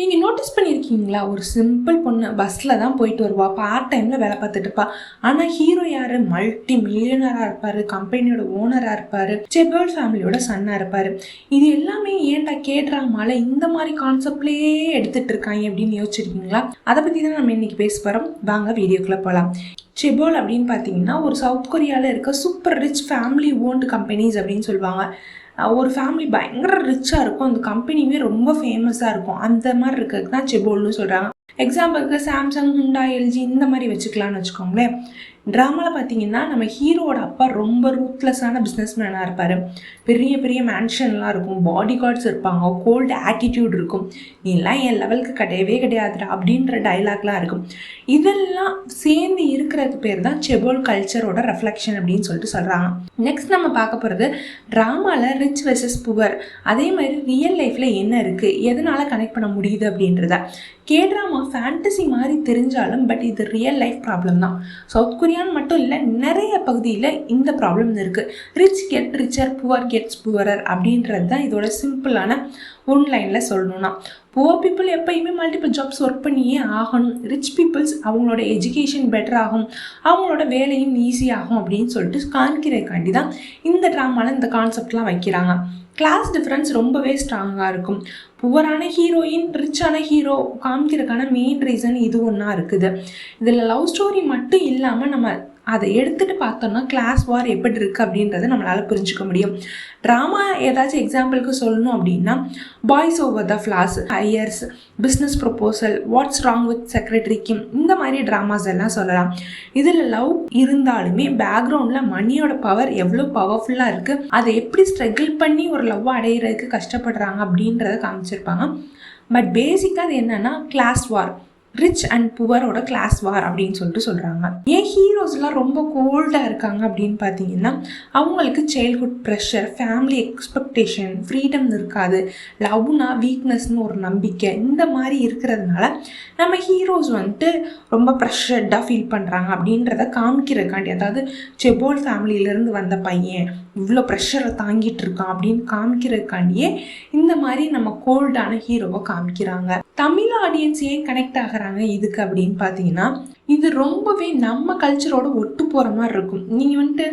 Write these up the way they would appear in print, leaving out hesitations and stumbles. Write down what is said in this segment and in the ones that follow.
நீங்கள் நோட்டீஸ் பண்ணியிருக்கீங்களா? ஒரு சிம்பிள் பொண்ணு பஸ்ஸில் தான் போயிட்டு வருவா, பார்ட் டைமில் வேலை பார்த்துட்டு இருப்பா. ஆனால் ஹீரோ யார்? மல்டி மில்லியனராக இருப்பார், கம்பெனியோட ஓனராக இருப்பார், செபோல் ஃபேமிலியோட சன்னாக இருப்பார். இது எல்லாமே ஏன்டா கேட்ராமால இந்த மாதிரி கான்செப்ட்லேயே எடுத்துகிட்டு இருக்காங்க அப்படின்னு யோசிச்சிருக்கீங்களா? அதை பற்றி தான் நம்ம இன்னைக்கு பேச போகிறோம். வாங்க வீடியோக்குள்ளே போகலாம். செபோல் அப்படின்னு பார்த்தீங்கன்னா ஒரு சவுத் கொரியாவில் இருக்க super rich family owned companies அப்படின்னு சொல்லுவாங்க. ஒரு ஃபேமிலி பயங்கர ரிச்சாக இருக்கும், அந்த கம்பெனியுமே ரொம்ப ஃபேமஸாக இருக்கும். அந்த மாதிரி இருக்கிறதுக்கு தான் செபோல்னு சொல்கிறாங்க. எக்ஸாம்பிளுக்கு சாம்சங், ஹுண்டா, எல்ஜி இந்த மாதிரி வச்சுக்கலான்னு வச்சுக்கோங்களேன். ட்ராமாவில் பார்த்தீங்கன்னா நம்ம ஹீரோட அப்பா ரொம்ப ரூத்லெஸ்ஸான பிஸ்னஸ் மேனாக இருப்பார். பெரிய பெரிய மேன்ஷன்லாம் இருக்கும், பாடி கார்ட்ஸ் இருப்பாங்க, கோல்டு ஆட்டிடியூட் இருக்கும். நீ எல்லாம் என் லெவலுக்கு கிடையவே கிடையாதுடா அப்படின்ற டைலாக்லாம் இருக்கும். இதெல்லாம் சேர்ந்து இருக்கிறது பேர் தான் செபோல் கல்ச்சரோட ரெஃப்ளெக்ஷன் அப்படின்னு சொல்லிட்டு சொல்கிறாங்க. நெக்ஸ்ட் நம்ம பார்க்க போகிறது ட்ராமாவில் ரிச் வெர்சஸ் புவர். அதே மாதிரி ரியல் லைஃப்பில் என்ன இருக்குது, எதனால் கனெக்ட் பண்ண முடியுது அப்படின்றத. கேட்ராமா ஃபேண்டசி மாதிரி தெரிஞ்சாலும் பட் இது ரியல் லைஃப் ப்ராப்ளம் தான். சவுத் கொரியான்னு மட்டும் இல்லை, நிறைய பகுதியில் இந்த ப்ராப்ளம் இருக்குது. Rich get richer, poor gets poorer அப்படின்றது தான் இதோட சிம்பிளான ஒன் லைனில் சொல்லணும்னா. புவர் பீப்புள் எப்பயுமே மல்டிபிள் ஜாப்ஸ் ஒர்க் பண்ணியே ஆகணும். ரிச் பீப்புள்ஸ் அவங்களோட எஜுகேஷன் பெட்டர் ஆகும், அவங்களோட வேலையும் ஈஸியாகும் அப்படின்னு சொல்லிட்டு காண்கிறதுக்காண்டி தான் இந்த ட்ராமாவில் இந்த கான்செப்ட்லாம் வைக்கிறாங்க. கிளாஸ் டிஃப்ரென்ஸ் ரொம்பவே ஸ்ட்ராங்காக இருக்கும். புவரான ஹீரோயின் ரிச்சான ஹீரோ காமிக்கிறதுக்கான மெயின் ரீசன் இது ஒன்றா இருக்குது. இதில் லவ் ஸ்டோரி மட்டும் இல்லாமல் நம்ம அதை எடுத்துகிட்டு பார்த்தோம்னா கிளாஸ் வார் எப்படி இருக்குது அப்படின்றத நம்மளால் புரிஞ்சுக்க முடியும். ட்ராமா ஏதாச்சும் எக்ஸாம்பிளுக்கு சொல்லணும் அப்படின்னா boys over the flowers, heirs, business proposal, what's wrong with secretary Kim, இந்த மாதிரி ட்ராமாஸ் எல்லாம் சொல்லலாம். இதில் லவ் இருந்தாலுமே பேக்ரவுண்டில் மணியோட பவர் எவ்வளோ பவர்ஃபுல்லாக இருக்குது, அதை எப்படி ஸ்ட்ரகிள் பண்ணி ஒரு லவ் அடையிறதுக்கு கஷ்டப்படுறாங்க அப்படின்றத காமிச்சிருப்பாங்க. பட் பேசிக்காக அது என்னன்னா கிளாஸ் வார், ரிச் அண்ட் புவரோட கிளாஸ் வார் அப்படின்னு சொல்லிட்டு சொல்கிறாங்க. ஏன் ஹீரோஸ்லாம் ரொம்ப கோல்டாக இருக்காங்க அப்படின்னு பார்த்தீங்கன்னா அவங்களுக்கு childhood pressure, family expectation, freedom இருக்காது, லவ்னா வீக்னஸ்னு ஒரு நம்பிக்கை, இந்த மாதிரி இருக்கிறதுனால நம்ம ஹீரோஸ் வந்துட்டு ரொம்ப ப்ரெஷர்டாக ஃபீல் பண்ணுறாங்க அப்படின்றத காமிக்கிறதுக்காண்டி, அதாவது செபோல் ஃபேமிலியிலேருந்து வந்த பையன் இவ்வளோ ப்ரெஷரை தாங்கிட்டு இருக்கான் அப்படின்னு காமிக்கிறதுக்காண்டியே இந்த மாதிரி நம்ம கோல்டான ஹீரோவை காமிக்கிறாங்க. தமிழ் ஆடியன்ஸ் ஏன் கனெக்ட் ஆகிறாங்க இதுக்கு அப்படின்னு பார்த்தீங்கன்னா இது ரொம்பவே நம்ம கல்ச்சரோட ஒட்டு போகிற மாதிரி இருக்கும். நீங்கள் வந்துட்டு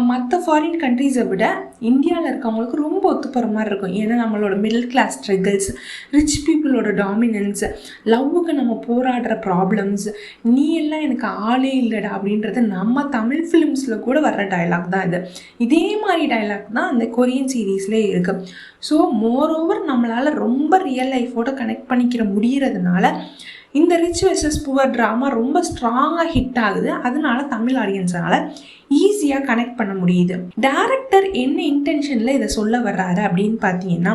மற்ற ஃபாரின் கண்ட்ரீஸை விட இந்தியாவில் இருக்கவங்களுக்கு ரொம்ப ஒத்து போகிற மாதிரி இருக்கும். ஏன்னா நம்மளோட மிடில் கிளாஸ் ஸ்ட்ரகிள்ஸ், ரிச் பீப்புளோட டாமினன்ஸ், லவ்வுக்கு நம்ம போராடுற ப்ராப்ளம்ஸ், நீ எல்லாம் எனக்கு ஆளே இல்லைடா அப்படின்றது நம்ம தமிழ் ஃபிலிம்ஸில் கூட வர்ற டைலாக் தான் இது. இதே மாதிரி டைலாக் தான் அந்த கொரியன் சீரீஸ்லேயே இருக்குது. ஸோ மோரோவர் நம்மளால் ரொம்ப ரியல் லைஃபோட கனெக்ட் பண்ணிக்கிற முடிகிறதுனால இந்த ரிச் வெர்சஸ் புவர் ட்ராமா ரொம்ப ஸ்ட்ராங்காக ஹிட் ஆகுது. அதனால தமிழ் ஆடியன்ஸால் ஈஸியாக கனெக்ட் பண்ண முடியுது. டைரக்டர் என்ன இன்டென்ஷனில் இதை சொல்ல வர்றாரு அப்படின்னு பார்த்தீங்கன்னா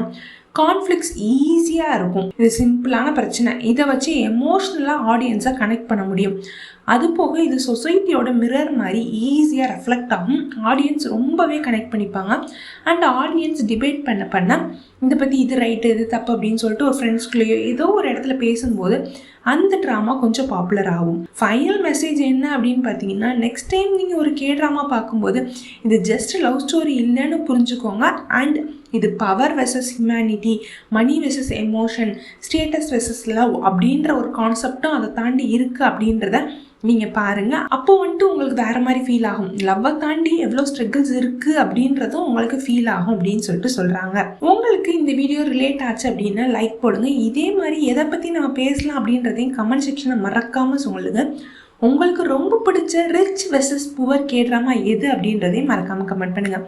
கான்ஃப்ளிக்ட்ஸ் ஈஸியாக இருக்கும். இது சிம்பிளான பிரச்சனை, இதை வச்சு எமோஷ்னலாக ஆடியன்ஸை கனெக்ட் பண்ண முடியும். அது போக இது சொசைட்டியோட மிரர் மாதிரி ஈஸியாக ரெஃப்ளெக்ட் ஆகும். ஆடியன்ஸ் ரொம்பவே கனெக்ட் பண்ணிப்பாங்க. அண்ட் ஆடியன்ஸ் டிபேட் பண்ண இதை பற்றி இது ரைட்டு இது தப்பு அப்படின்னு சொல்லிட்டு ஒரு ஃப்ரெண்ட்ஸ்குள்ளேயோ ஏதோ ஒரு இடத்துல பேசும்போது அந்த ட்ராமா கொஞ்சம் பாப்புலர் ஆகும். ஃபைனல் மெசேஜ் என்ன அப்படின்னு பார்த்தீங்கன்னா நெக்ஸ்ட் டைம் நீங்கள் ஒரு ட்ராமா பார்க்கும்போது இது ஜஸ்ட் லவ் ஸ்டோரி இல்லைன்னு புரிஞ்சுக்கோங்க. அண்ட் இது power versus humanity, money versus emotion, status versus love அப்படின்ற ஒரு கான்செப்டும் அதை தாண்டி இருக்குது அப்படின்றத நீங்கள் பாருங்கள். அப்போ வந்துட்டு உங்களுக்கு வேறு மாதிரி ஃபீல் ஆகும். லவ்வை தாண்டி எவ்வளோ ஸ்ட்ரகிள்ஸ் இருக்குது அப்படின்றதும் உங்களுக்கு ஃபீல் ஆகும் அப்படின்னு சொல்லிட்டு சொல்கிறாங்க. உங்களுக்கு இந்த வீடியோ ரிலேட் ஆச்சு அப்படின்னா லைக் போடுங்க. இதே மாதிரி எதை பற்றி நம்ம பேசலாம் அப்படின்றதையும் கமெண்ட் செக்ஷனில் மறக்காமல் சொல்லுங்கள். உங்களுக்கு ரொம்ப பிடிச்ச ரிச் வெர்சஸ் புவர் ட்ராமா எது அப்படின்றதையும் மறக்காமல் கமெண்ட் பண்ணுங்கள்.